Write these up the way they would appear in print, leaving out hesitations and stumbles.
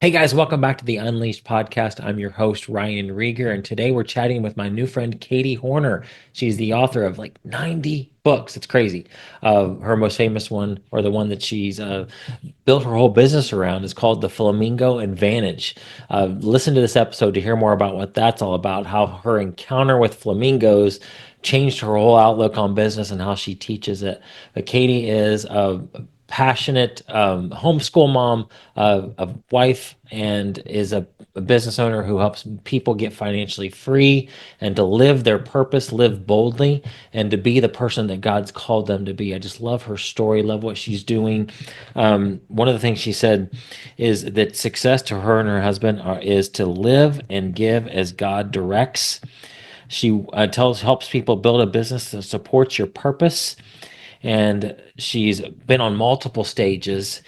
Hey guys, welcome back to the Unleashed podcast. I'm your host, Ryan Rieger, and today we're chatting with my new friend, Katie Hornor. She's the author of like 90 books. It's crazy. Her most famous one, or the one that she's built her whole business around, is called The Flamingo Advantage. Listen to this episode to hear more about what that's all about, how her encounter with flamingos changed her whole outlook on business and how she teaches it. But Katie is a passionate homeschool mom, a wife, and is a business owner who helps people get financially free and to live their purpose, live boldly, and to be the person that God's called them to be. I just love her story, love what she's doing. One of the things she said is that success to her and her husband is to live and give as God directs. She helps people build a business that supports your purpose, and she's been on multiple stages,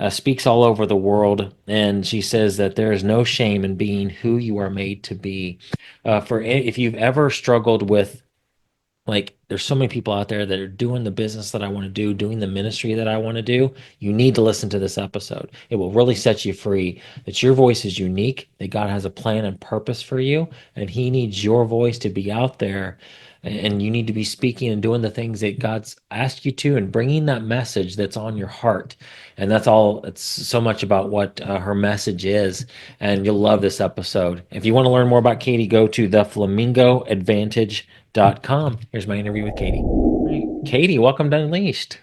speaks all over the world, and she says that there is no shame in being who you are made to be. If you've ever struggled with, like, there's so many people out there that are doing the business that I want to do, doing the ministry that I want to do, you need to listen to this episode. It will really set you free, that your voice is unique, that God has a plan and purpose for you, and He needs your voice to be out there. And you need to be speaking and doing the things that God's asked you to, and bringing that message that's on your heart. And that's all. It's so much about what her message is. And you'll love this episode. If you want to learn more about Katie, go to theflamingoadvantage.com. Here's my interview with Katie. All right. Katie, welcome to Unleashed.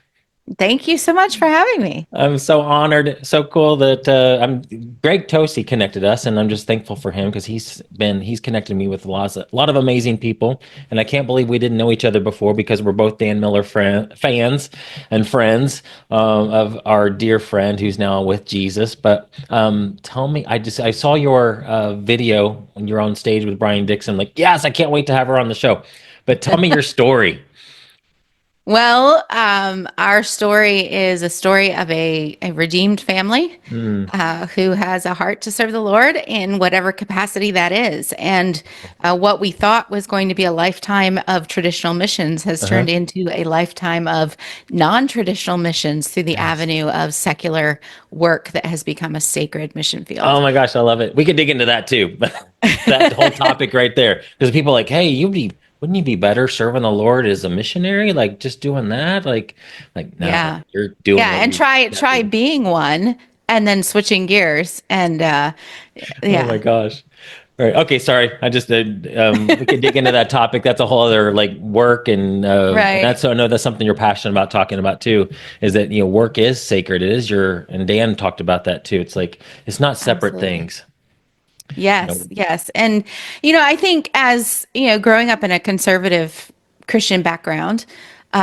Thank you so much for having me. I'm so honored. So cool that Greg Tosi connected us, and I'm just thankful for him because he's connected me with a lot of amazing people, and I can't believe we didn't know each other before because we're both Dan Miller fans and friends of our dear friend who's now with Jesus. But tell me, I saw your video when you're on stage with Brian Dixon. Like, yes, I can't wait to have her on the show. But tell me your story. Well, our story is a story of a redeemed family Mm, who has a heart to serve the Lord in whatever capacity that is. And what we thought was going to be a lifetime of traditional missions has uh-huh. turned into a lifetime of non-traditional missions through the Yes. avenue of secular work that has become a sacred mission Oh field. my gosh, I love it. We could dig into that too. That whole topic right there. Because people are like, hey, wouldn't you be better serving the Lord as a missionary? Like just doing that? Like no, Yeah. you're doing Yeah, what and you got to try do. being one and then switching gears and Oh my yeah. gosh. All right. Okay, sorry. I just we could dig into that topic. That's a whole other like work, and Right. that's, I know that's something you're passionate about talking about too, is that work is sacred. It is and Dan talked about that too. It's like it's not separate Absolutely. things. You Yes, know. yes. And I think as, growing up in a conservative Christian background,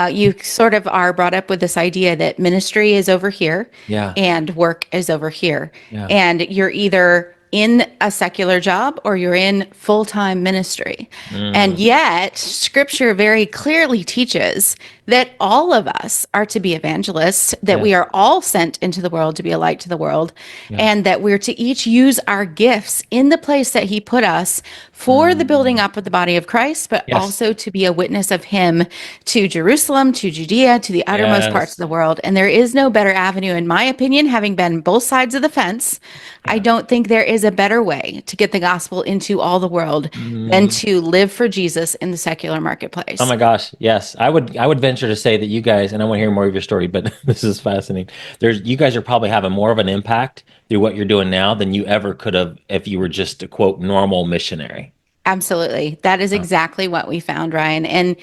you sort of are brought up with this idea that ministry is over here Yeah. and work is over here. Yeah. And you're either in a secular job or you're in full-time ministry. And Mm, yet, scripture very clearly teaches that all of us are to be evangelists, that we yes. are all sent into the world to be a light to the world, Yeah. and that we're to each use our gifts in the place that He put us for the building Mm, up of the body of Christ, but yes. also to be a witness of Him to Jerusalem, to Judea, to the uttermost parts of Yes. the world. And there is no better avenue, in my opinion, having been both sides of the fence. I Yeah. don't think there is a better way to get the gospel into all the world than Mm. to live for Jesus in the secular Oh marketplace. my gosh, yes. I would venture to say that you guys, and I want to hear more of your story, but this is fascinating. You guys are probably having more of an impact through what you're doing now than you ever could have if you were just a quote normal missionary. Absolutely. That is Uh, exactly what we found, Ryan. And,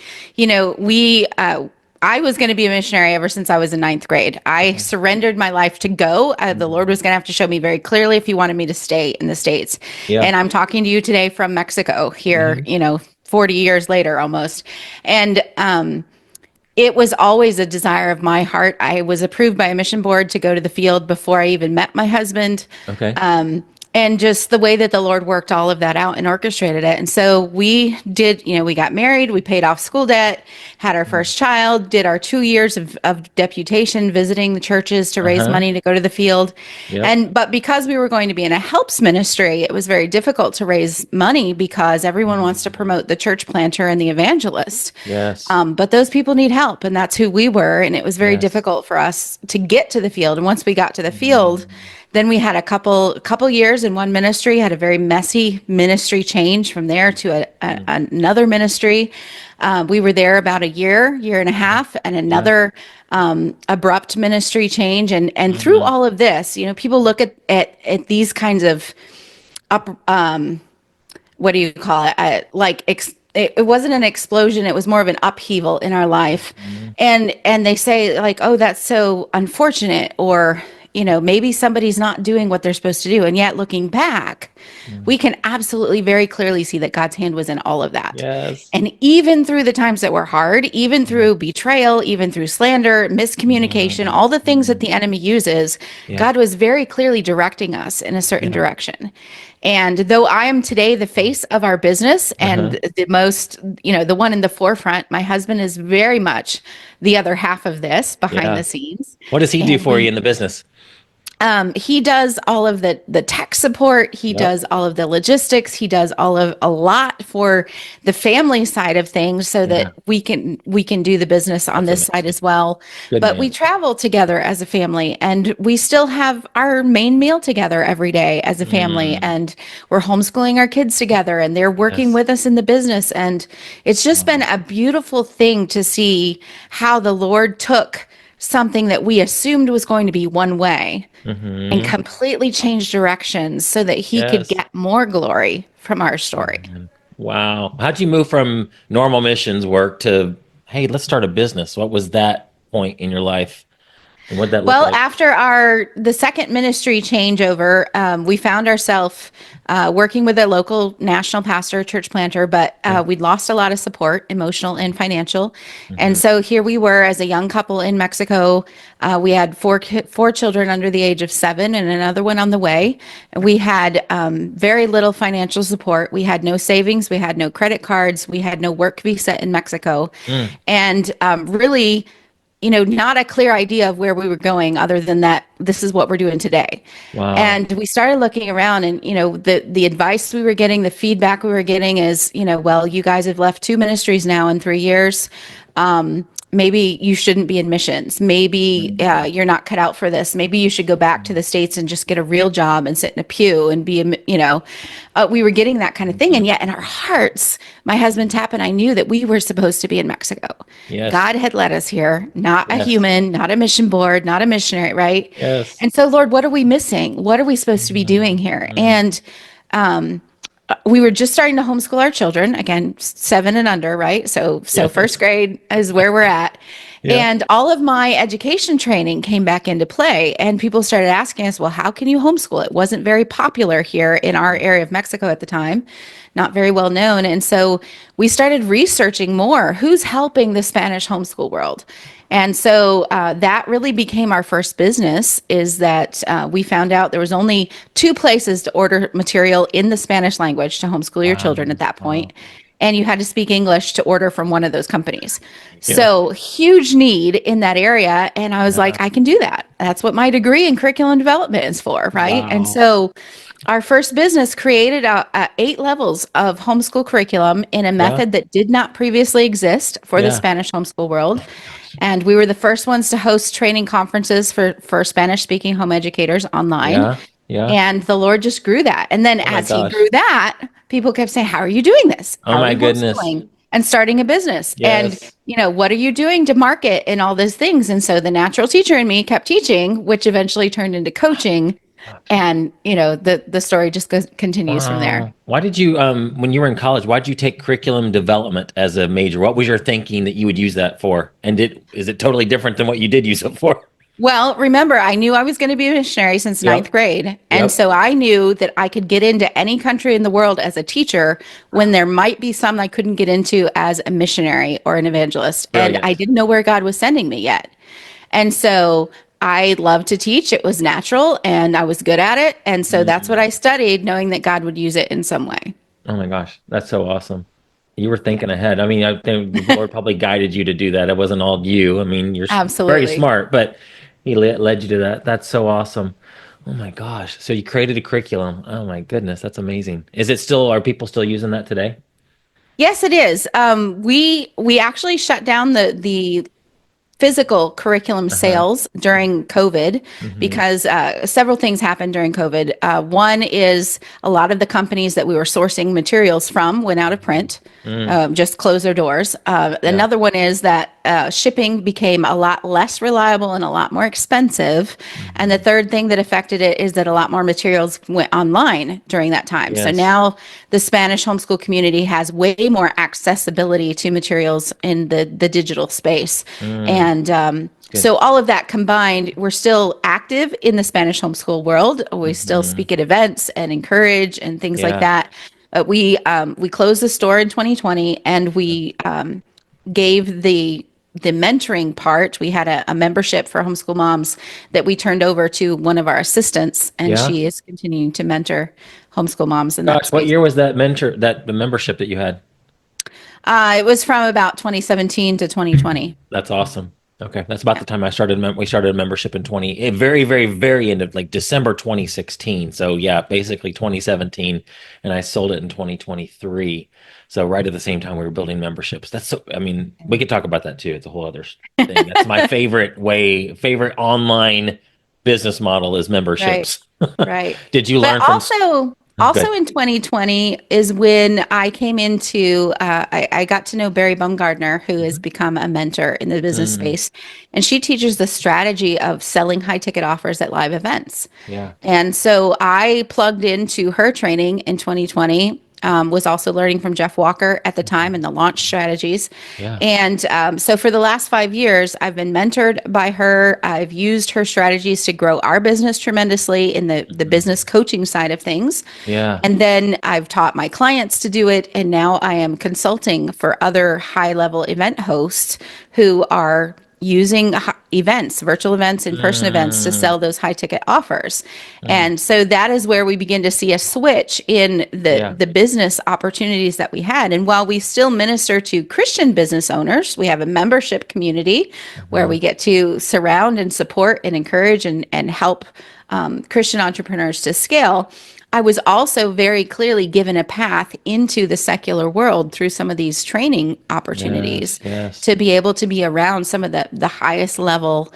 I was going to be a missionary ever since I was in ninth grade. I okay. surrendered my life to go. The Lord Mm. was going to have to show me very clearly if He wanted me to stay in the States. Yeah. And I'm talking to you today from Mexico here, Hmm. 40 years later almost. And, it was always a desire of my heart. I was approved by a mission board to go to the field before I even met my husband. Okay. And just the way that the Lord worked all of that out and orchestrated it. And so we did, we got married, we paid off school debt, had our Mm. first child, did our 2 years of deputation, visiting the churches to raise Uh-huh. money to go to the field. Yep. But because we were going to be in a helps ministry, it was very difficult to raise money because everyone wants to Mm. promote the church planter and the evangelist. Yes. But those people need help, and that's who we were. And it was very Yes. difficult for us to get to the field. And once we got to the field, Mm. Then we had a couple years in one ministry, had a very messy ministry change from there to Mm. another ministry. We were there about a year and a half, and Yeah. another abrupt ministry change. And Oh through no. all of this, people look at these kinds of up what do you call it? It wasn't an explosion, it was more of an upheaval in our life. Mhm. And they say like, oh, that's so unfortunate, or maybe somebody's not doing what they're supposed to do. And yet looking back, Mm. we can absolutely very clearly see that God's hand was in all of that. Yes. And even through the times that were hard, even Mm. through betrayal, even through slander, miscommunication, Mm. all the things that Mm. the enemy uses, Yeah. God was very clearly directing us in a certain Yeah. direction. And though I am today the face of our business and Uh-huh. the most, the one in the forefront, my husband is very much the other half of this behind Yeah. the scenes. What does he do And for you in the business? he does all of the tech support. He Yep. does all of the logistics. He does all of a lot for the family side of things, so Yeah. that we can do the business on That's this side amazing. as well. Good But we man. travel together as a family, and we still have our main meal together every day as a family, Mm. and we're homeschooling our kids together, and they're working Yes. with us in the business. And it's just been Wow. a beautiful thing to see how the Lord took something that we assumed was going to be one way and Mm-hmm. completely change directions so that he could Yes. get more glory from our story. Man. Wow. How'd you move from normal missions work to, hey, let's start a business? What was that point in your life? And what'd that look Well, like? after the second ministry changeover, we found ourselves working with a local national pastor, church planter, but Yeah. we'd lost a lot of support, emotional and financial. And Mm-hmm. so here we were as a young couple in Mexico. We had four children under the age of 7 and another one on the way. And we had very little financial support. We had no savings. We had no credit cards. We had no work visa in Mexico. Mm. And really, not a clear idea of where we were going other than that this is what we're doing today. Wow. And we started looking around, and the advice we were getting, the feedback we were getting is, well, you guys have left 2 ministries now in 3 years. Maybe you shouldn't be in missions. Maybe Mm. you're not cut out for this. Maybe you should go back to the States and just get a real job and sit in a pew and be we were getting that kind of thing. Mhm. And yet in our hearts, my husband Tap and I knew that we were supposed to be in Mexico. Yes. God had led us here, not a Yes. human, not a mission board, not a missionary, right? Yes. And so, Lord, what are we missing? What are we supposed to be doing here? Mm. And we were just starting to homeschool our children, again, 7 and under, right? So Yes. first grade is where we're at. Yeah. And all of my education training came back into play, and people started asking us, well, how can you homeschool? It wasn't very popular here in our area of Mexico at the time, not very well known. And so we started researching more who's helping the Spanish homeschool world. And so that really became our first business, is that we found out there was only 2 places to order material in the Spanish language to homeschool your Wow. children at that Wow. point. And you had to speak English to order from one of those companies. Yeah. So huge need in that area. And I was Yeah. like, I can do that. That's what my degree in curriculum development is for, right? And Wow. so our first business created 8 levels of homeschool curriculum in a Yeah. method that did not previously exist for the Yeah. Spanish homeschool world. Oh my gosh. And we were the first ones to host training conferences for Spanish speaking home educators online. Yeah. Yeah. And the Lord just grew that. And then Oh my as he gosh. grew that, people kept saying, how are you doing this? Oh How are my you goodness. homeschooling and starting a business? And, Yes. what are you doing to market and all those things? And so the natural teacher in me kept teaching, which eventually turned into coaching. And, the story just continues from there. Wow. Why did you, when you were in college, why did you take curriculum development as a major? What was your thinking that you would use that for? And is it totally different than what you did use it for? Well, remember, I knew I was going to be a missionary since ninth Yep. grade. And Yep. so I knew that I could get into any country in the world as a teacher when there might be some I couldn't get into as a missionary or an evangelist. And I Brilliant. didn't know where God was sending me yet. And so I loved to teach. It was natural and I was good at it. And so that's what Mm. I studied, knowing that God would use it in some way. Oh my gosh. That's so awesome. You were thinking ahead. I mean, I think the Lord probably guided you to do that. It wasn't all you. I mean, you're very Absolutely. smart, but he led you to that. That's so awesome. Oh my gosh. So you created a curriculum. Oh my goodness. That's amazing. Are people still using that today? Yes, it is. We actually shut down the physical curriculum Uh-huh. sales during COVID Mm-hmm. because several things happened during COVID. One is a lot of the companies that we were sourcing materials from went out of print, Mm, just closed their doors. yeah. Another one is that shipping became a lot less reliable and a lot more expensive. And the Hmm. third thing that affected it is that a lot more materials went online during that time. So Yes. now the Spanish homeschool community has way more accessibility to materials in the digital space. Mm, And good. so all of that combined, we're still active in the Spanish homeschool world. We still Hmm. speak at events and encourage and things like Yeah. that. But we closed the store in 2020, and we gave the mentoring part. We had a membership for homeschool moms that we turned over to one of our assistants, and Yeah. she is continuing to mentor homeschool moms in that Gosh, what space. year was that the membership that you had? It was from about 2017 to 2020. That's awesome. Okay, that's about the time I started. We started a membership in 20, very, very, very end of like December 2016. So yeah, basically 2017, and I sold it in 2023. So right at the same time we were building memberships. That's so. I mean, we could talk about that too. It's a whole other thing. That's my favorite online business model is Right. memberships. Right. Did you But learn from? also Good. in 2020 is when I came into, I got to know Barry Bumgardner, who has Mhm. become a mentor in the business Mm, space. And she teaches the strategy of selling high ticket offers at live events. yeah. And so I plugged into her training in 2020. Was also learning from Jeff Walker at the time Mhm. and the launch strategies. Yeah. And so for the last 5 years, I've been mentored by her. I've used her strategies to grow our business tremendously in the Mhm. business coaching side of things. Yeah. And then I've taught my clients to do it. And now I am consulting for other high level event hosts who are using events, virtual events, in person events to Mm, sell those high ticket offers. mm, And so that is where we begin to see a switch in yeah. the business opportunities that we had. And while we still minister to Christian business owners, we have a membership community where Mhm. we get to surround and support and encourage and help Christian entrepreneurs to scale. I was also very clearly given a path into the secular world through some of these training Yes, opportunities yes. to be able to be around some of the highest level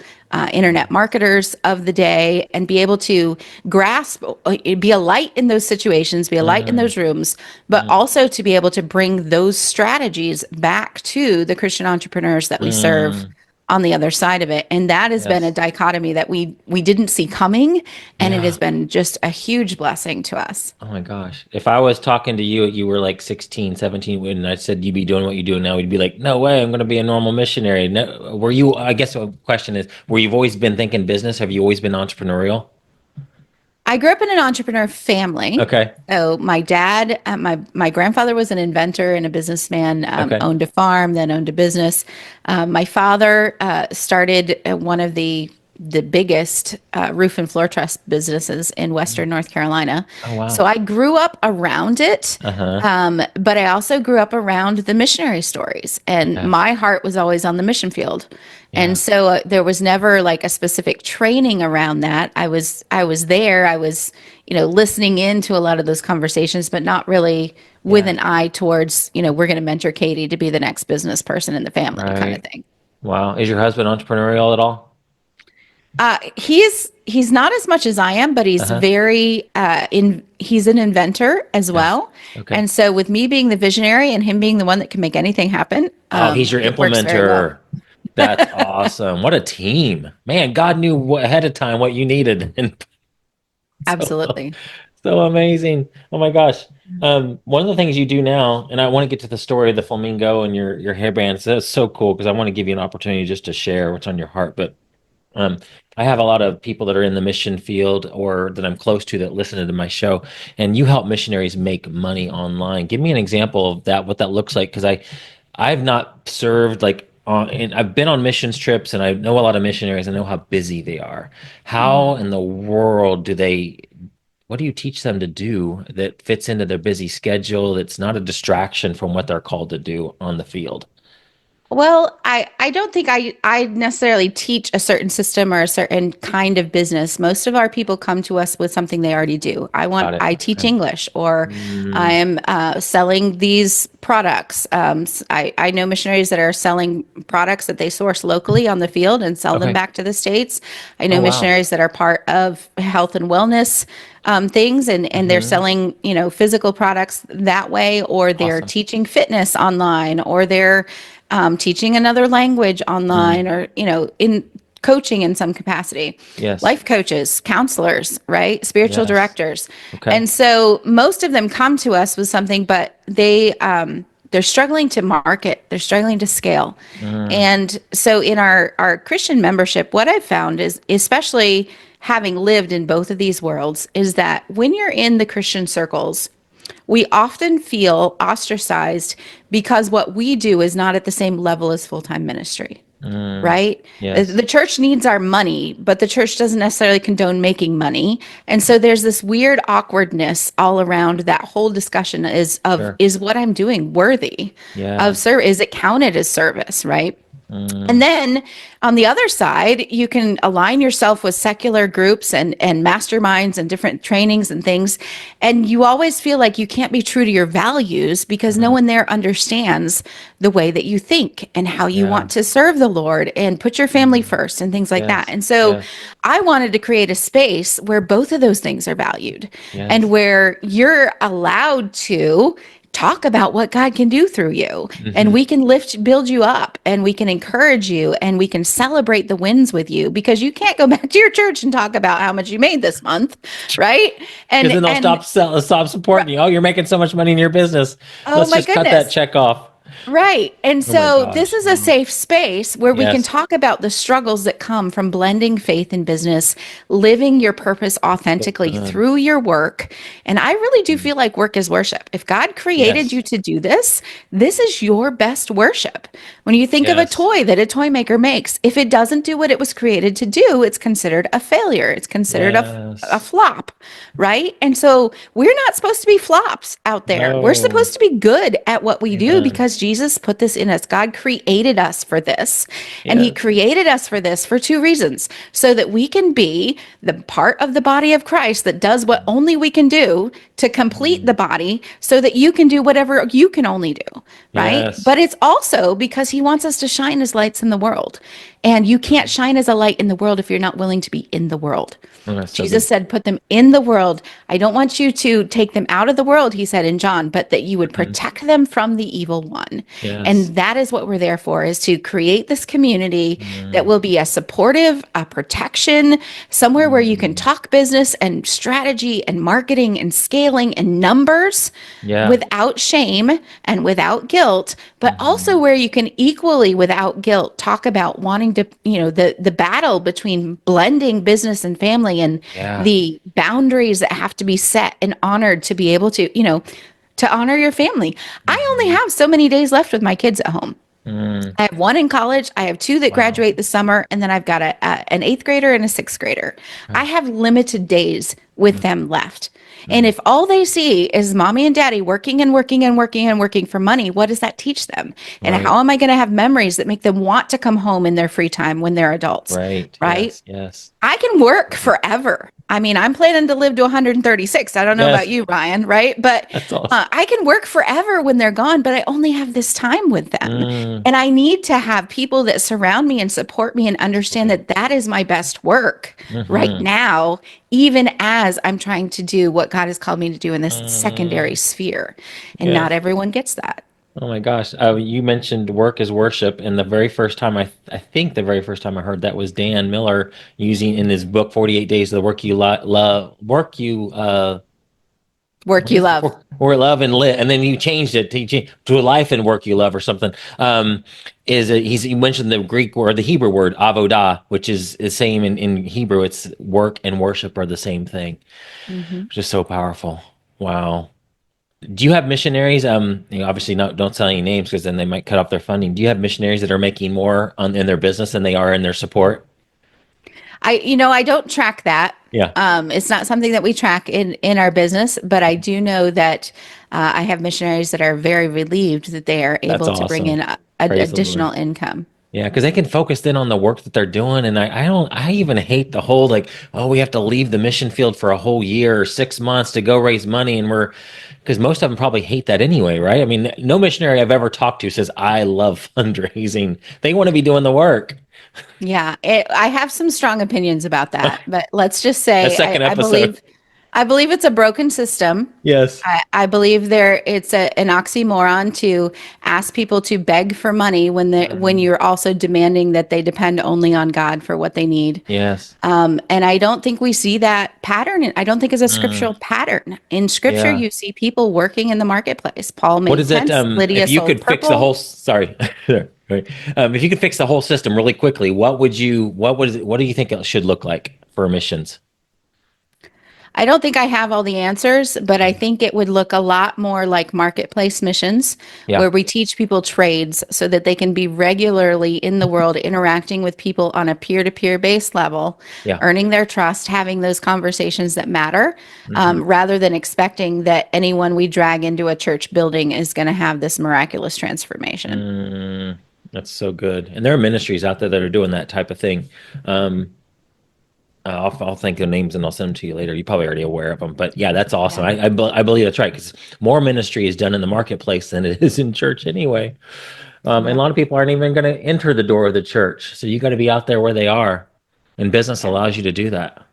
internet marketers of the day and be able to grasp, be a light in those situations, be a light in Mm, those rooms, but mm, also to be able to bring those strategies back to the Christian entrepreneurs that we serve mm, on the other side of it. And that has been a yes. dichotomy that we didn't see coming, and it has Yeah. been just a huge blessing to us. Oh my gosh. If I was talking to you, you were like 16, 17, and I said you'd be doing what you're doing now, you'd be like, no way, I'm going to be a normal missionary. No, were you, I guess the question is, were you always been thinking business? Have you always been entrepreneurial? I grew up in an entrepreneur family. Okay. So my dad, my grandfather was an inventor and a businessman, Okay. owned a farm, then owned a business. My father started one of the biggest roof and floor truss businesses in Western North Carolina. Oh, So wow. I grew up around it, Uh-huh. but I also grew up around the missionary stories, and Yeah. my heart was always on the mission field. And Yeah. so there was never like a specific training around that. I was there. I was, listening into a lot of those conversations, but not really with Yeah. an eye towards, we're going to mentor Katie to be the next business person in the family kind of Right. thing. Wow. Is your husband entrepreneurial at all? He's not as much as I am, but he's Uh-huh. very he's an inventor as Yeah. well. Okay. And so with me being the visionary and him being the one that can make anything happen, Oh, he's your it works very well. implementer. That's awesome. What a team. Man, God knew ahead of time what you needed. And so, Absolutely. so amazing. Oh my gosh. One of the things you do now, and I want to get to the story of the flamingo and your hairbands. That's so cool because I want to give you an opportunity just to share what's on your heart. But um, I have a lot of people that are in the mission field or that I'm close to that listen to my show, and you help missionaries make money online. Give me an example of that, what that looks like, because I've not served like on, and I've been on missions trips, and I know a lot of missionaries. I know how busy they are. How Mm. in the world do they? What do you teach them to do that fits into their busy schedule? That's not a distraction from what they're called to do on the field. Well, I don't think I necessarily teach a certain system or a certain kind of business. Most of our people come to us with something they already do. Got it. I teach Okay. English, or Mm, I'm selling these products. I know missionaries that are selling products that they source locally on the field and sell them okay. back to the States. I Oh, know wow. missionaries that are part of health and wellness things, and they're Hmm. selling, physical products that way, or they're Awesome. teaching fitness online, or they're teaching another language online, Mm, or in coaching in some capacity. yes. Life coaches, counselors, right? Spiritual Yes. directors. Okay. And so most of them come to us with something, but they're struggling to market, they're struggling to scale. Mm, And so in our Christian membership, what I've found is, especially having lived in both of these worlds, is that when you're in the Christian circles, we often feel ostracized because what we do is not at the same level as full-time ministry, mm, right? yes. The church needs our money, but the church doesn't necessarily condone making money. And so there's this weird awkwardness all around that whole discussion, Sure. is what I'm doing worthy of Yeah. service? Is it counted as service, right? And Mm, then on the other side, you can align yourself with secular groups and masterminds and different trainings and things. And you always feel like you can't be true to your values because no mhm. one there understands the way that you think and how you Yeah. want to serve the Lord and put your family Mm, first and things like that. yes. And so Yes. I wanted to create a space where both of those things are valued, and Yes. where you're allowed to talk about what God can do through you. And Hmm. we can build you up, and we can encourage you, and we can celebrate the wins with you, because you can't go back to your church and talk about how much you made this month, right? Because And then they'll and stop supporting you. Oh, you're making so much money in your business. oh Let's my just cut that goodness. check off. Right. And Oh my so this gosh. is a Wow. safe space where we can Yes. talk about the struggles that come from blending faith and business, living your purpose So authentically good. through your work. And I really do Mm. feel like work is worship. If God created Yes. you to do this, this is your best worship. When you think of a Yes. toy that a toy maker makes, if it doesn't do what it was created to do, it's considered a failure. It's considered a Yes. flop, right? And so we're not supposed to be flops out there. We're No. supposed to be good at what we do, Amen. because Jesus put this in us. God created us for this. And he Yes. created us for this for two reasons: so that we can be the part of the body of Christ that does what only we can do to complete the Mm. body, so that you can do whatever you can only do, right? Yes. But it's also because he wants us to shine as lights in the world. And you can't shine as a light in the world if you're not willing to be in the world. Oh, that's so Jesus good. said, put them in the world. I don't want you to take them out of the world, he said in John, but that you would Mhm. protect them from the evil one. Yes. And that is what we're there for, is to create this community that Mm. will be a supportive, a protection, somewhere where you can Mm. talk business and strategy and marketing and scaling and numbers Yeah. without shame and without guilt, but also Mhm. where you can equally without guilt talk about wanting to, the battle between blending business and family, and Yeah. the boundaries that have to be set and honored to be able to, to honor your family. I only Mhm. have so many days left with my kids at home. Mm. I have one in college. I have two that Wow. graduate this summer, and then I've got an eighth grader and a sixth grader. I Okay. have limited days with Mm. them left. And Mm. if all they see is mommy and daddy working and working and working and working for money, what does that teach them? And Right. how am I going to have memories that make them want to come home in their free time when they're adults? Right. Right? Yes. Yes. I can work Mhm. forever. I mean, I'm planning to live to 136. I don't know about Yes. you, Ryan, right? But That's awesome. I can work forever when they're gone, but I only have this time with them. Mm. And I need to have people that surround me and support me and understand Right. that that is my best work right Mhm. now, even as I'm trying to do what God has called me to do in this secondary Mm. sphere. And not Yes. everyone gets that. Oh my gosh. You mentioned work as worship, and the very first time I think the very first time I heard that was Dan Miller using in his book 48 Days of the Work You love work you Work what you is love. or love and live, and then you changed it to a life and work you love or something. He mentioned the Greek word, the Hebrew word avodah, which is the same in Hebrew. It's work and worship are the same thing. Mhm. Just so powerful. Wow. Do you have missionaries? Obviously not. Don't tell any names because then they might cut off their funding. Do you have missionaries that are making more in their business than they are in their support? I don't track that. Yeah, It's not something that we track in our business, but I do know that I have missionaries that are very relieved that they are that's able to bring awesome. in Praise the Lord. additional income. Yeah, because they can focus in on the work that they're doing. And I don't, I even hate the whole like, oh, we have to leave the mission field for a whole year or 6 months to go raise money. And because most of them probably hate that anyway, right? I mean, no missionary I've ever talked to says, I love fundraising. They want to be doing the work. Yeah, I have some strong opinions about that, but let's just A say second I episode. believe it's a broken system. Yes. I believe it's an oxymoron to ask people to beg for money when Mhm. you're also demanding that they depend only on God for what they need. Yes. And I don't think we see that pattern. I don't think it's a Mm, scriptural pattern. In scripture, yeah. you see people working in the marketplace. Paul What made is it? tents, Lydia If you sold could fix the purple. whole, sorry, right. If you could fix the whole system really quickly, what do you think it should look like for emissions? I don't think I have all the answers, but I think it would look a lot more like marketplace missions, Yeah. where we teach people trades so that they can be regularly in the world interacting with people on a peer to peer based level, Yeah. earning their trust, having those conversations that matter, Hmm. rather than expecting that anyone we drag into a church building is going to have this miraculous transformation. Mm, that's so good. And there are ministries out there that are doing that type of thing. Um, I'll think of names and I'll send them to you later. You're probably already aware of them, but yeah, that's awesome. Yeah. I believe that's right because more ministry is done in the marketplace than it is in church anyway. And a Yep. lot of people aren't even going to enter the door of the church, so you got to be out there where they are, and business Yeah. allows you to do that.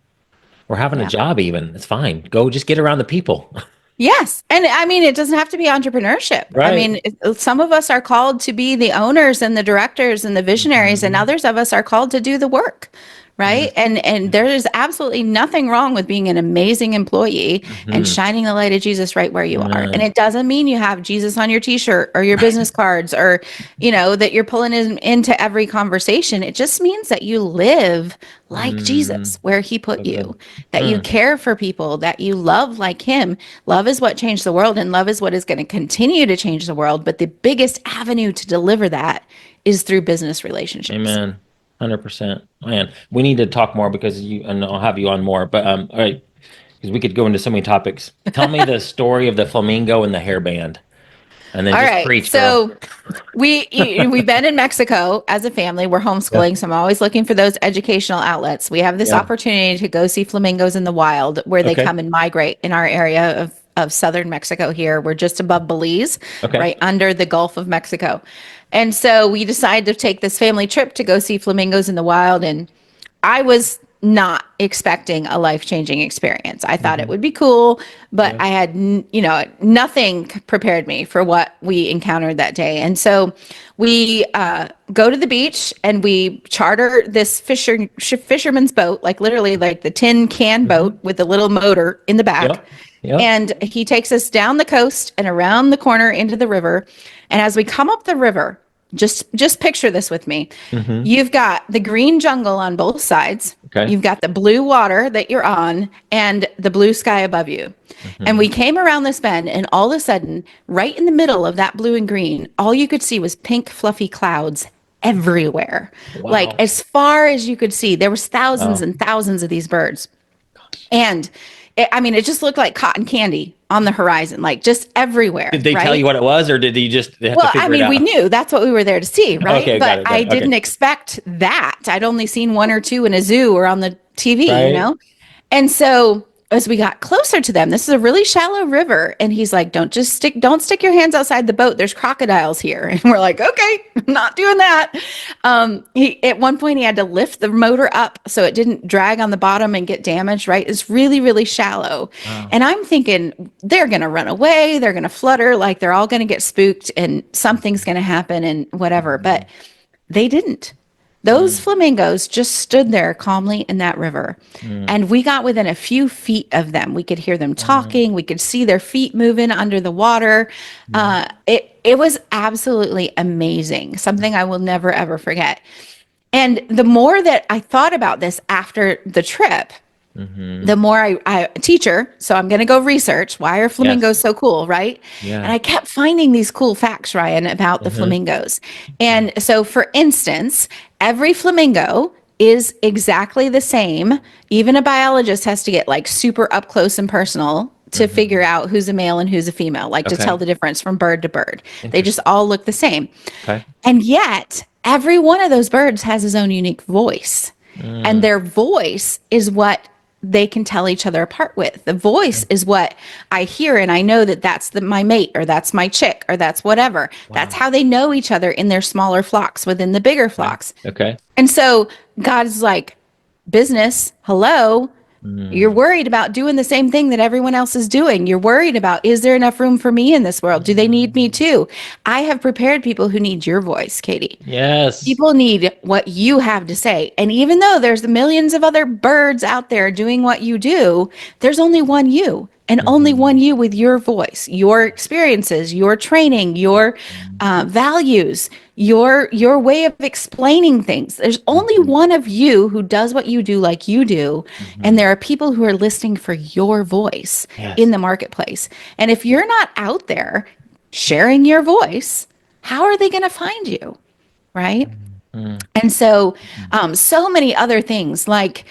Or having a Yeah. job, even it's fine. Go, just get around the people, Yes. And I mean, it doesn't have to be entrepreneurship. I right? mean, some of us are called to be the owners and the directors and the visionaries, and Hmm. others of us are called to do the work. Right. Yes. And there is absolutely nothing wrong with being an amazing employee and Hmm. shining the light of Jesus right where you are. And Amen. it doesn't mean you have Jesus on your t-shirt or your business cards or, that you're pulling into every conversation. It just means that you live like Mm, Jesus where he put so you, good. that you Mm, care for people, that you love like him. Love is what changed the world, and love is what is going to continue to change the world. But the biggest avenue to deliver that is through business relationships. amen. 100%. Man, we need to talk more because and I'll have you on more. But all right, because we could go into so many topics. Tell me the story of the flamingo and the hairband, and then All just right. preach, girl. So we've been in Mexico as a family. We're Yeah. homeschooling, so I'm always looking for those educational outlets. We have this Yeah. opportunity to go see flamingos in the wild where they Okay. come and migrate in our area of southern Mexico here. We're just above Belize, Okay. right under the Gulf of Mexico. And so we decided to take this family trip to go see flamingos in the wild, and I was not expecting a life-changing experience. I thought it Hmm. would be cool, but Yeah. I had, nothing prepared me for what we encountered that day. And so we go to the beach and we charter this fisherman's boat, like literally like the tin can boat Hmm. with a little motor in the back. Yep. Yep. And he takes us down the coast and around the corner into the river. And as we come up the river, just picture this with me. Hmm. You've got the green jungle on both sides. Okay. You've got the blue water that you're on and the blue sky above you. And Hmm. we came around this bend, and all of a sudden, right in the middle of that blue and green, all you could see was pink, fluffy clouds everywhere. Like Wow. as far as you could see, there was thousands Wow. and thousands of these birds. And I mean, it just looked like cotton candy on the horizon, like just Did everywhere, they tell you right? what it was, or did you just they have to Well, I figure it mean, we out? knew that's what we were there to see, right? Okay, got But it. Got I it. Okay. didn't expect that. I'd only seen one or two in a zoo or on the TV, Right. And so as we got closer to them, this is a really shallow river, and he's like, don't stick your hands outside the boat. There's crocodiles here." And we're like, "Okay, not doing that." He at one point he had to lift the motor up so it didn't drag on the bottom and get damaged, right? It's really, really shallow. Wow. And I'm thinking they're gonna run away, they're gonna flutter, like they're all gonna get spooked and something's gonna happen and whatever. But they didn't. Those Mm, flamingos just stood there calmly in that river. mm, And we got within a few feet of them. We could hear them mm, talking. We could see their feet moving under the water. mm, It was absolutely amazing. Something I will never ever forget. And the more that I thought about this after the trip, mhm. the more I teacher, so I'm going to go research why are Yes. flamingos so cool, right? And Yeah. I kept finding these cool facts, Ryan, about the Mhm. flamingos. And so, for instance, every flamingo is exactly the same. Even a biologist has to get like super up close and personal to figure Hmm. out who's a male and who's a female, like to tell Okay. the difference from bird to bird. They just Interesting. all look the same. Okay. And yet, every one of those birds has his own unique voice. And Mm, their voice is what they can tell each other apart with. The voice okay. is what I hear, and I know that that's my mate, or that's my chick, or that's whatever. That's Wow. how they know each other in their smaller flocks within the bigger Okay. flocks. Okay. And so God's like, business, hello. You're Mm, worried about doing the same thing that everyone else is doing. You're worried about, is there enough room for me in this world? Do they need me mm. too? I have prepared people who need your voice, Katie. Yes. People need what you have to say. And even though there's millions of other birds out there doing what you do, there's only one you, and only one Hmm. you with your voice, your experiences, your training, your values, your way of explaining things. There's only Hmm. one of you who does what you do like you do, and Hmm. there are people who are listening for your voice in Yes. the marketplace. And if you're not out there sharing your voice, how are they going to find you? Right? Mm. And so, Mhm. so many other things like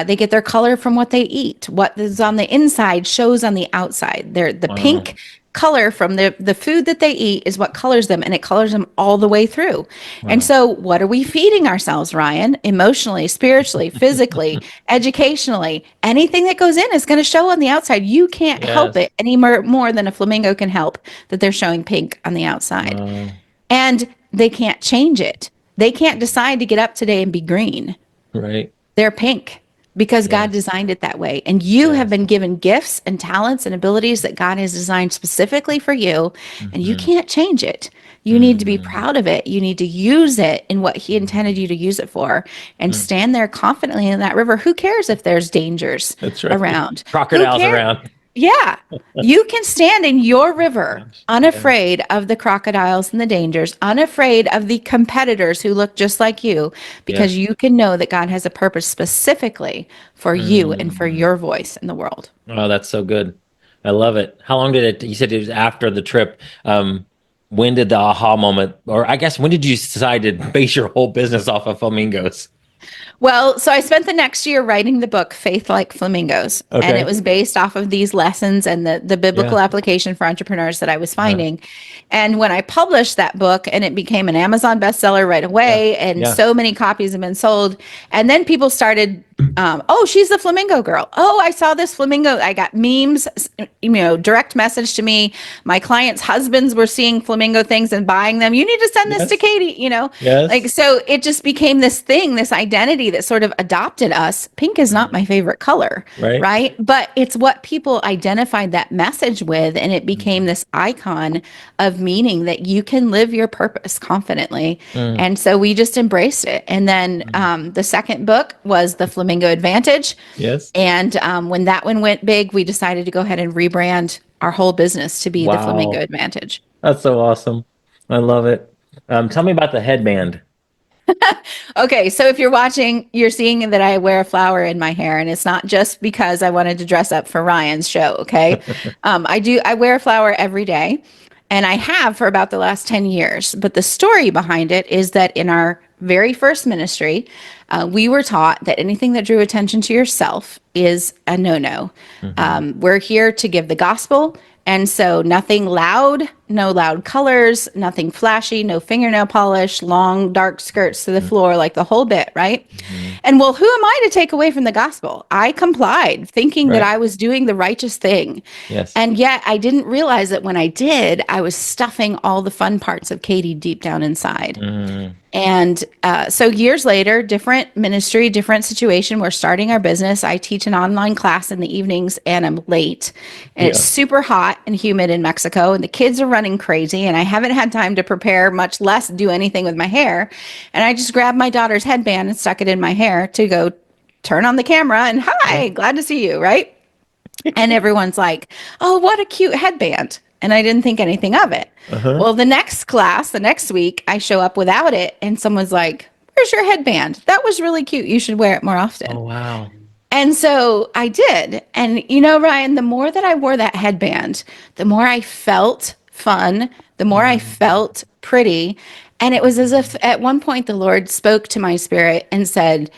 they get their color from what they eat. What is on the inside shows on the outside. The Wow. pink color from the food that they eat is what colors them, and it colors them all the way through. And Wow. so, what are we feeding ourselves, Ryan? Emotionally, spiritually, physically, educationally, anything that goes in is going to show on the outside. You can't help Yes. it any more than a flamingo can help that they're showing pink on the outside. Wow. And they can't change it. They can't decide to get up today and be green. Right. They're pink because God Yes. designed it that way. And you have Yes. been given gifts and talents and abilities that God has designed specifically for you, and you Hmm. can't change it. You need to be Mm. proud of it. You need to use it in what He intended Mm. you to use it for and Mm. stand there confidently in that river. Who cares if there's dangers That's right. around? Who Crocodiles cares? around. Yeah. You can stand in your river Gosh. Yes. unafraid of the crocodiles and the dangers, unafraid of the competitors who look just like you, because Yes. you can know that God has a purpose specifically for you and for Mm. your voice in the world. Oh, that's so good. I love it. How long did it, you said it was after the trip. When did the aha moment, or I guess when did you decide to base your whole business off of flamingos? Well, so I spent the next year writing the book Faith Like Flamingos, and it Okay. was based off of these lessons and the biblical Yeah. application for entrepreneurs that I was Uh-huh. finding. And when I published that book and it became an Amazon bestseller right Yeah. away, and Yeah. so many copies have been sold, and then people started, oh, she's the flamingo girl. Oh, I saw this flamingo. I got memes, direct message to me. My clients' husbands were seeing flamingo things and buying them. You need to send this to Yes. Katie. Like, Yes. so it just became this thing, this identity that sort of adopted us. Pink is not Mm. my favorite color, Right. right? But it's what people identified that message with. And it became Mm. this icon of meaning that you can live your purpose confidently. Mm. And so we just embraced it. And then Mm. the second book was The Flamingo Advantage. Yes. And when that one went big, we decided to go ahead and rebrand our whole business to be The Flamingo Wow. Advantage. That's so awesome. I love it. Tell me about the headband. Okay, so if you're watching, you're seeing that I wear a flower in my hair, and it's not just because I wanted to dress up for Ryan's show. Okay, I wear a flower every day, and I have for about the last 10 years. But the story behind it is that in our very first ministry, we were taught that anything that drew attention to yourself is a no-no. Hmm. We're here to give the gospel. And so nothing loud, no loud colors, nothing flashy, no fingernail polish, long dark skirts to the floor, like the whole bit, right? Hmm. And well, who am I to take away from the gospel? I complied, thinking that Right. I was doing the righteous thing. Yes. And yet I didn't realize that when I did, I was stuffing all the fun parts of Katie deep down inside. Mm. And so years later, different ministry, different situation. We're starting our business. I teach an online class in the evenings and I'm late. And it's Yeah. super hot and humid in Mexico. And the kids are running crazy. And I haven't had time to prepare, much less do anything with my hair. And I just grabbed my daughter's headband and stuck it in my hair to go turn on the camera and Yeah. hi, glad to see you. Right. And everyone's like, oh, what a cute headband. And I didn't think anything of it. Uh-huh. Well, the next class, the next week, I show up without it. And someone's like, where's your headband? That was really cute. You should wear it more often. Oh, wow. And so I did. And Ryan, the more that I wore that headband, the more I felt fun, the more I Mm. felt pretty. And it was as if at one point the Lord spoke to my spirit and said,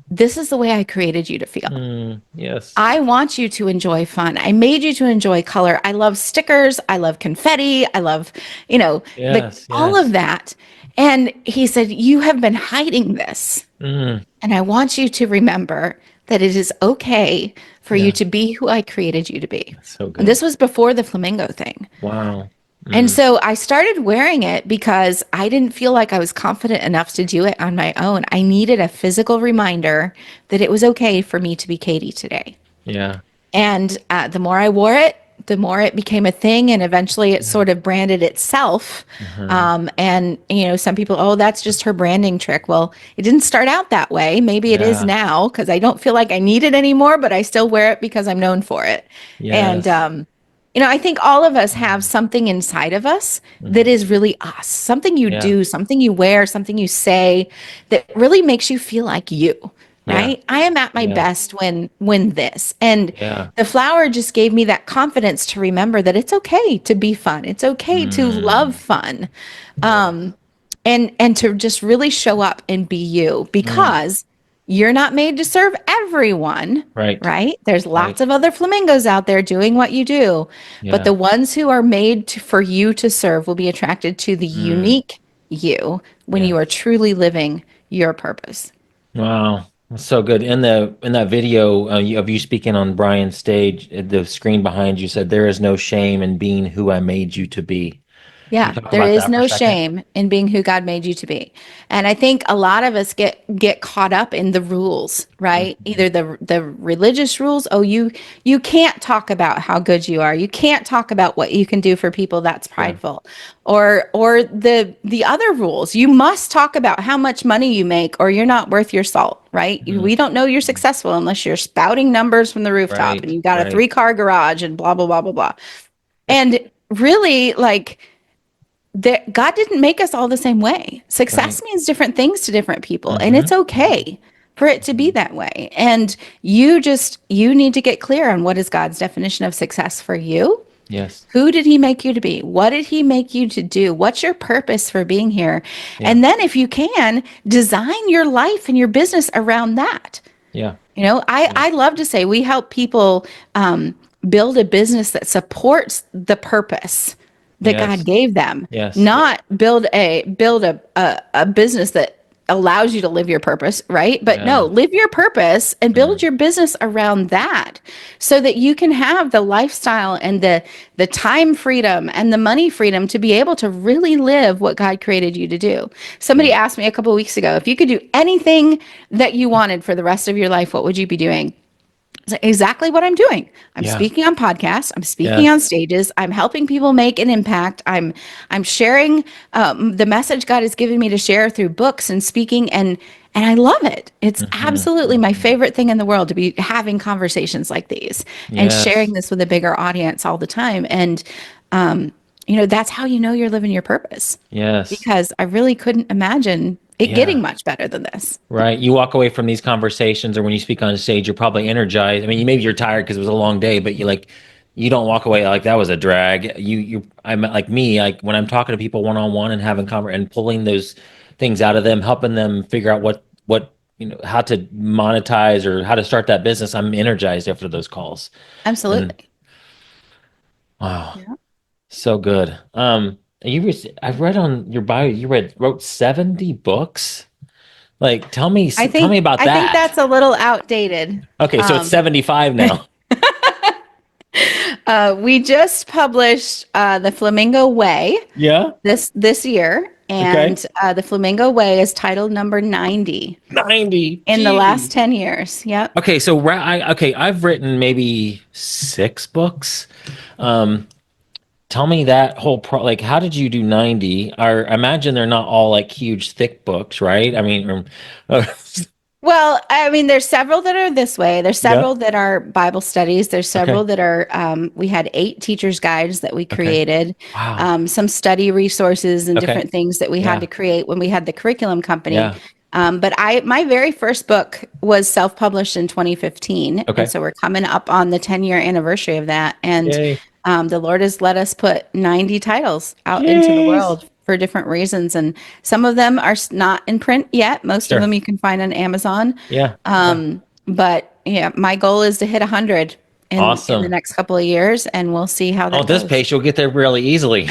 this is the way I created you to feel. Yes. I want you to enjoy fun. I made you to enjoy color. I love stickers. I love confetti. I love, you know, Yes. all of Yes. that. And he said, you have been hiding this. Mm, And I want you to remember that it is okay for you yeah. to be who I created you to be. That's so And good. this was before the flamingo thing. Wow. And Mm, so I started wearing it because I didn't feel like I was confident enough to do it on my own. I needed a physical reminder that it was okay for me to be Katie today. yeah. And the more I wore it, the more it became a thing. And eventually it Yeah. sort of branded itself. Uh-huh. And, you know, some people, oh, that's just her branding trick. Well, it didn't start out that way. Maybe it is Yeah. now because I don't feel like I need it anymore, but I still wear it because I'm known for it. And, Yes. you know, I think all of us have Mm, something inside of us that mhm. is really us, something you Yeah. do, something you wear, something you say that really makes you feel like you, Yeah. right? I am at my Yeah. best when this. And Yeah. the flower just gave me that confidence to remember that it's okay to be fun. It's okay to love Mm, fun. yes. And to just really show up and be you Mm, because you're not made to serve everyone, right. right? There's lots Right. of other flamingos out there doing what you do, but Yeah. the ones who are made for you to serve will be attracted to the Mm, unique you when you are yes. truly living your purpose. Wow. That's so good. In that video of you speaking on Brian's stage, the screen behind you said, "There is no shame in being who I made you to be." Can you Yeah, talk there about is that for a no second? shame in being who God made you to be. And I think a lot of us get caught up in the rules, right? Mhm. Either the religious rules, oh you can't talk about how good you are. You can't talk about what you can do for people, that's Yeah. prideful. Or the other rules. You must talk about how much money you make or you're not worth your salt, right? Mhm. We don't know you're successful unless you're spouting numbers from the rooftop and Right. you've got a Right. 3-car garage and blah blah blah blah blah. And really like that God didn't make us all the same way. Right. Success means different things to different people, and it's Hmm. okay for it to be that way. And you need to get clear on what is God's definition of success for you. Yes. Who did he make you to be? What did he make you to do? What's your purpose for being here? Yeah. And then if you can, design your life and your business around that. Yeah. You know, Yeah. I love to say we help people build a business that supports the purpose that God Yes. gave them, Yes. Yes. not build a business that allows you to live your purpose, right? But no, Yeah. live your purpose and build Mm. your business around that so that you can have the lifestyle and the time freedom and the money freedom to be able to really live what God created you to do. Somebody Yeah. asked me a couple of weeks ago, if you could do anything that you wanted for the rest of your life, what would you be doing? Exactly what I'm doing. I'm Yeah. speaking on podcasts. I'm speaking on Yes. stages. I'm helping people make an impact. I'm sharing the message God has given me to share through books and speaking, and I love it. It's Hmm. absolutely my Hmm. favorite thing in the world to be having conversations like these and sharing Yes. this with a bigger audience all the time. And you know, that's how you know you're living your purpose Yes. because I really couldn't imagine it getting Yeah. much better than this. Right. You walk away from these conversations, or when you speak on stage, you're probably energized. I mean, maybe you're tired because it was a long day, but you don't walk away like that was a drag. I'm like me, like when I'm talking to people one on one and having and pulling those things out of them, helping them figure out how to monetize or how to start that business. I'm energized after those calls. And Absolutely. wow, so good. I've read on your bio, wrote 70 books. Like, tell me about I think that. that's a little outdated. Okay, so it's Um, 75 now. we just published the Flamingo Way Yeah. this year, Okay. and the Flamingo Way is titled number 90 90. in the last Geez. 10 years. Yep. Okay, so I've written maybe 6 books. Um, Tell me that whole like how did you do 90? I imagine they're not all like huge thick books, right? I mean, Well, I mean, there's several that are this way. There's yeah. several that are Bible studies. There's several Okay. that are, we had 8 teachers' guides that we Okay. created, Wow. some study resources and Okay. different things that we had to Yeah. create when we had the curriculum company. Yeah. My very first book was self-published in 2015. And Okay. so we're coming up on the 10-year anniversary of that. And Yay. the Lord has let us put 90 titles out into the Jeez. world for different reasons. And some of them are not in print yet. Most of them Sure. you can find on Amazon. Yeah. Yeah. But yeah, my goal is to hit 100 in the Awesome. neat couple of years, and we'll see how Oh, that this goes. pace, you'll get there really easily.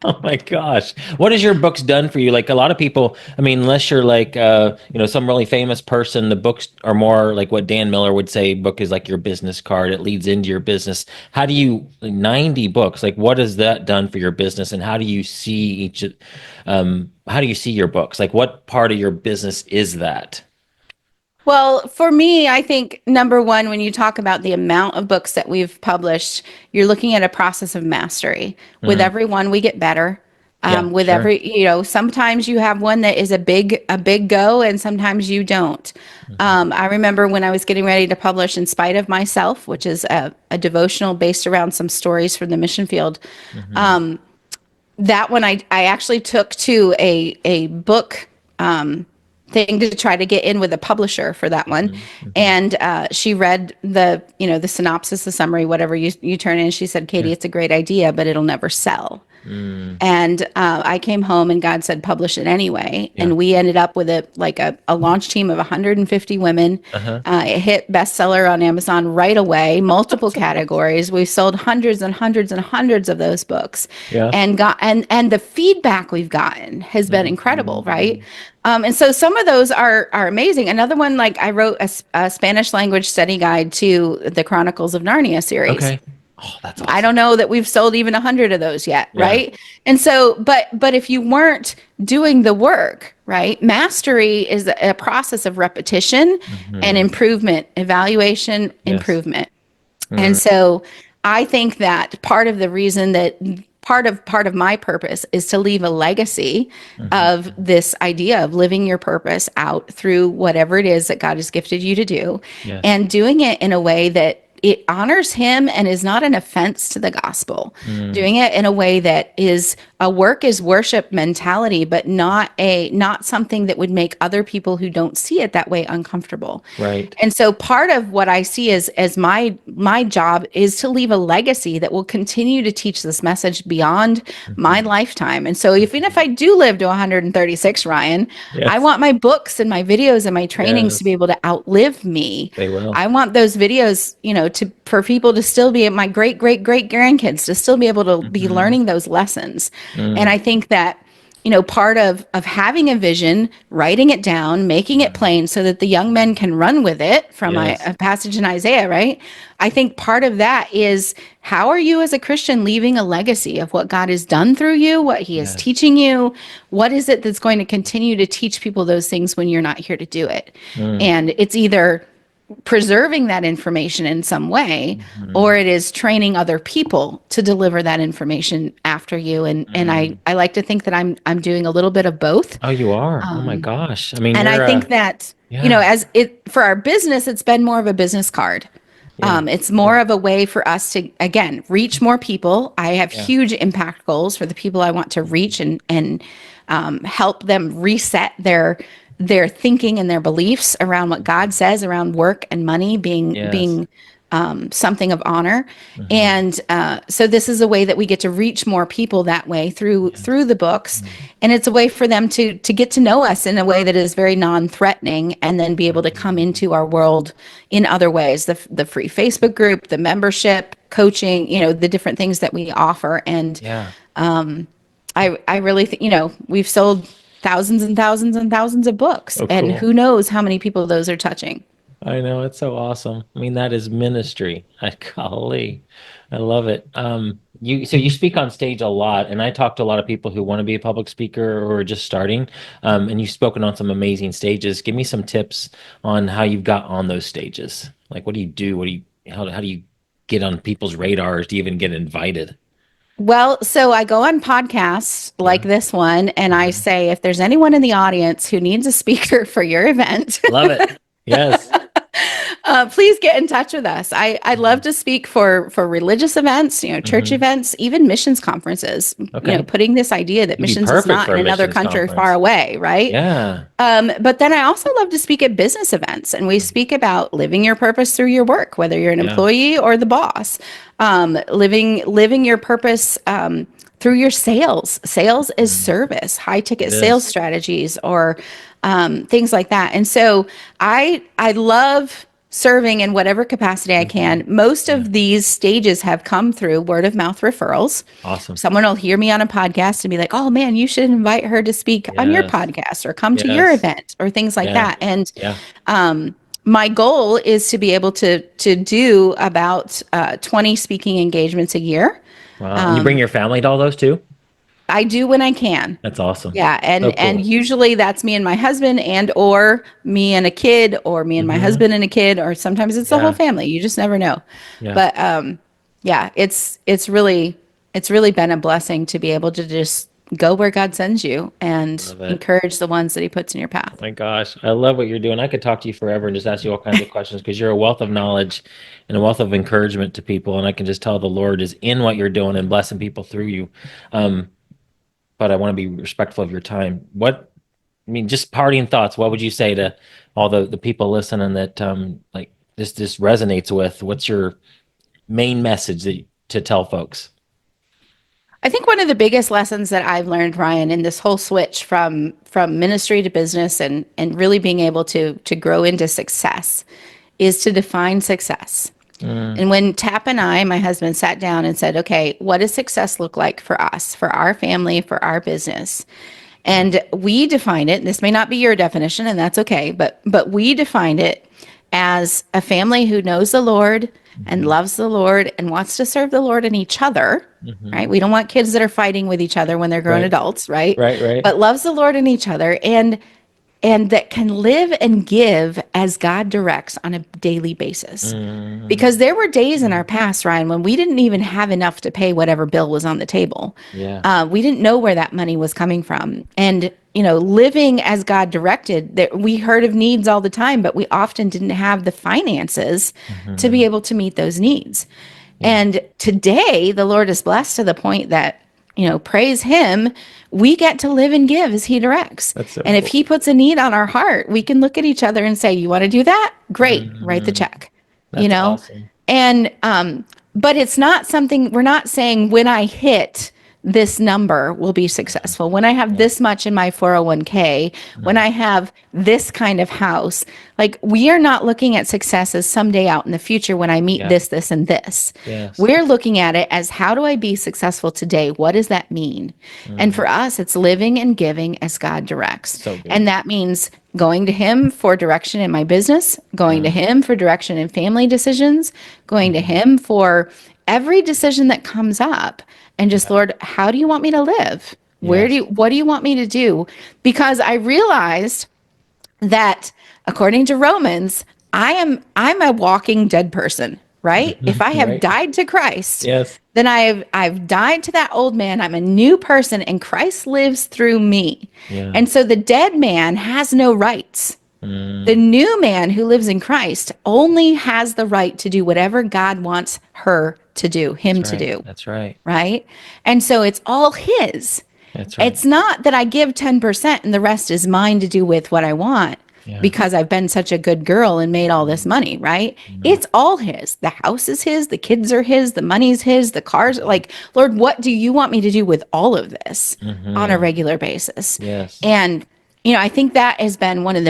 Oh my gosh. What has your books done for you? Like a lot of people, I mean, unless you're like some really famous person, the books are more like what Dan Miller would say, book is like your business card. It leads into your business. How do you like 90 books, like what has that done for your business and how do you see how do you see your books? Like what part of your business is that? Well, for me, I think number one, when you talk about the amount of books that we've published, you're looking at a process of mastery. With Mm, every one, we get better. yeah, With sure. every, sometimes you have one that is a big go, and sometimes you don't. Hmm. I remember when I was getting ready to publish In Spite of Myself, which is a devotional based around some stories from the mission field. Hmm. That one I actually took to a book thing to try to get in with a publisher for that one. Hmm. Hmm. And she read the synopsis, the summary, whatever you turn in. She said, Katie, Yeah. it's a great idea, but it'll never sell. Mm, And I came home and God said, publish it anyway. yeah. And we ended up with a launch team of 150 women. Uh-huh. It hit bestseller on Amazon right away, multiple categories. We sold hundreds and hundreds and hundreds of those books Yeah. and the feedback we've gotten has been incredible, right? Mhm. And so some of those are amazing. Another one, like I wrote a Spanish language study guide to the Chronicles of Narnia series. Okay. Oh, that's I awesome. don't know that we've sold even 100 of those yet, Yeah. right? And so, but if you weren't doing the work, right? Mastery is a process of repetition and Hmm. improvement, evaluation, Yes. improvement. And Mm, so I think that part of my purpose is to leave a legacy of mhm. this idea of living your purpose out through whatever it is that God has gifted you to do Yes. and doing it in a way that it honors him and is not an offense to the gospel. Mm, Doing it in a way that is a work is worship mentality, but not something that would make other people who don't see it that way uncomfortable. right. And so part of what I see as my job is to leave a legacy that will continue to teach this message beyond my Mhm. lifetime. And so even if Mhm. I do live to 136, Ryan, I Yes. want my books and my videos and my trainings to be Yes. able to outlive me. They will. I want those videos, for people to still be my great great great grandkids to still be able to be Hmm. learning those lessons. And Mm, I think that part of having a vision, writing it down, making it mm, plain so that the young men can run with it from yes. a passage in Isaiah, right? I think part of that is how are you as a Christian leaving a legacy of what God has done through you, what he is Yes. teaching you? What is it that's going to continue to teach people those things when you're not here to do it? Mm, And it's either preserving that information in some way or mhm. it is training other people to deliver that information after you, and I Mm. I like to think that I'm doing a little bit of both. Oh, you are. Oh my gosh. I mean, And I you're think that yeah. as it for our business, it's been more of a business card. Yeah. It's Yeah. more of a way for us to, again, reach more people. I have Yeah. huge impact goals for the people I want to reach and help them reset their thinking and their beliefs around what God says around work and money being Yes. being something of honor. Hmm. And so this is a way that we get to reach more people that way through Yes. the books, Mm-hmm. and it's a way for them to get to know us in a way that is very non-threatening, and then be able to come Hmm. into our world in other ways. The free Facebook group, the membership, coaching, the different things that we offer. And Yeah. I really think we've sold thousands and thousands and thousands of books, Oh, and cool. who knows how many people those are touching. I know it's so awesome. I mean, that is ministry. I golly, I love it. You speak on stage a lot, and I talk to a lot of people who want to be a public speaker or are just starting. And you've spoken on some amazing stages. Give me some tips on how you've got on those stages. Like, what do you do? How do you get on people's radars to even get invited? Well, so I go on podcasts like Yeah. this one, and I Mhm. say, if there's anyone in the audience who needs a speaker for your event, Love it. Yes. Please get in touch with us. I love to speak for religious events, church Hmm. events, even missions conferences. Okay. Putting this idea that You'd be missions is perfect not for in a another missions country far conference. away, right? Yeah. But then I also love to speak at business events, and we Mhm. speak about living your purpose through your work, whether you're an Yeah. employee or the boss. Living your purpose through your sales. Sales is Mm. service, high It ticket sales is. strategies, or things like that. And so I love serving in whatever capacity I Hmm. can. Most Yeah. of these stages have come through word of mouth referrals. Awesome. Someone will hear me on a podcast and be like, "Oh man, you should invite her to speak on your Yes. podcast or come to your Yes. event or things like Yeah. that." And Yeah. my goal is to be able to do about 20 speaking engagements a year. Wow. And you bring your family to all those too? I do when I can. That's awesome. Yeah, So and cool. usually that's me and my husband and or me and a kid or me and my Hmm. husband and a kid or sometimes it's the whole Yeah. family. You just never know. Yeah. But yeah, it's really been a blessing to be able to just go where God sends you and Love it. encourage the ones that he puts in your Oh path. my gosh. I love what you're doing. I could talk to you forever and just ask you all kinds of questions because you're a wealth of knowledge and a wealth of encouragement to people. And I can just tell the Lord is in what you're doing and blessing people through you. Um, but I want to be respectful of your time. I mean, just parting thoughts. What would you say to all the people listening that like this resonates with? What's your main message to tell folks? I think one of the biggest lessons that I've learned, Ryan, in this whole switch from ministry to business and really being able to grow into success is to define success. Mm, And when Tap and I, my husband, sat down and said, okay, what does success look like for us, for our family, for our business? And we defined it, and this may not be your definition, and that's okay, but we defined it as a family who knows the Lord and mhm, loves the Lord and wants to serve the Lord and each other, mhm. right? We don't want kids that are fighting with each other when they're grown Right, adults, right? right, right. But loves the Lord and each other and that can live and give as God directs on a daily basis. Mm, Because there were days in our mm, past, Ryan, when we didn't even have enough to pay whatever bill was on the table. yeah. We didn't know where that money was coming from. And, living as God directed, that we heard of needs all the time, but we often didn't have the finances to be Hmm. able to meet those needs. Yeah. And today, the Lord is blessed to the point that, praise Him, we get to live and give as He directs. That's so And if cool. He puts a need on our heart, we can look at each other and say, "You want to do that? Great, write the Mm, check." You that's know? awesome. And, but it's not something we're not saying when I hit this number will be Yeah. successful. When I have Yeah. this much in my 401k, when Mm, I have this kind of house, like we are not looking at success as someday out in the future when I meet yeah. this, this, and this. Yes. We're looking at it as how do I be successful today? What does that mean? And Mm, for us, it's living and giving as God directs. so good. And that means going to Him for direction in my business, going to Yeah. Him for direction in family decisions, going to Hmm. Him for every decision that comes up. And just, Yeah. Lord, how do you want me to live? Yes. What do you want me to do? Because I realized that according to Romans, I'm a walking dead person, right? If I have Right. died to Christ, Yes. then I've died to that old man. I'm a new person and Christ lives through me. Yeah. And so the dead man has no rights. The Mm, new man who lives in Christ only has the right to do whatever God wants her to do, him that's to right. do, That's right. right? And so it's all his. That's right. It's not that I give 10% and the rest is mine to do with what I want Yeah. because I've been such a good girl and made all this Mm, money, right? mm, It's all his. The house is his, the kids are his, the money's his, the cars. Like, Lord, what do you want me to do with all of this on a mm-hmm. regular basis? Yes. And, I think that has been one of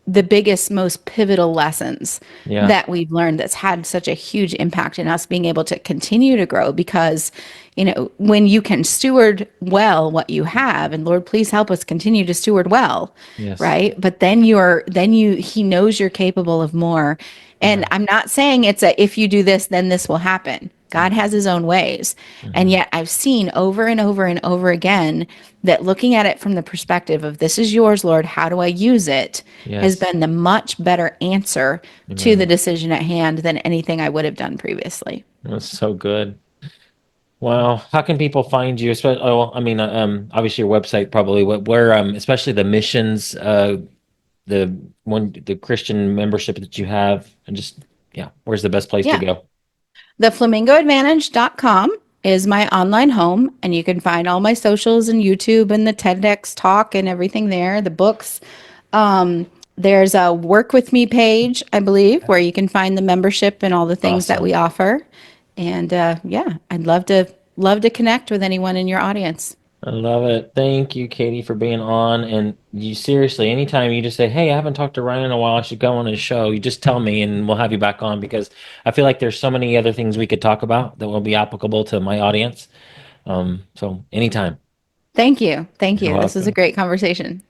the biggest, most pivotal lessons Yeah. that we've learned that's had such a huge impact in us being able to continue to grow because when you can steward well what you have, and Lord, please help us continue to steward well, Yes. right? But then He knows you're capable of more. And Yeah. I'm not saying it's a, if you do this, then this will happen. God has his own ways. And Mm-hmm. yet I've seen over and over and over again that looking at it from the perspective of this is yours, Lord, how do I use it, has Yes. been the much better answer to the Amen. decision at hand than anything I would have done previously. That's so good. Wow. How can people find you? Especially, oh, I mean, obviously your website probably, where, especially the missions, the the Christian membership that you have, and just yeah, where's the best place to Yeah. go? Theflamingoadvantage.com is my online home, and you can find all my socials and YouTube and the TEDx talk and everything there, the books. There's a work with me page, I believe, where you can find the membership and all the things that we Awesome. offer. And yeah, I'd love to connect with anyone in your audience. I love it. Thank you, Katie, for being on. And you seriously, anytime you just say, "Hey, I haven't talked to Ryan in a while, I should go on his show," you just tell me and we'll have you back on because I feel like there's so many other things we could talk about that will be applicable to my audience. So anytime. Thank you. Thank You're you. This was a welcome. great conversation.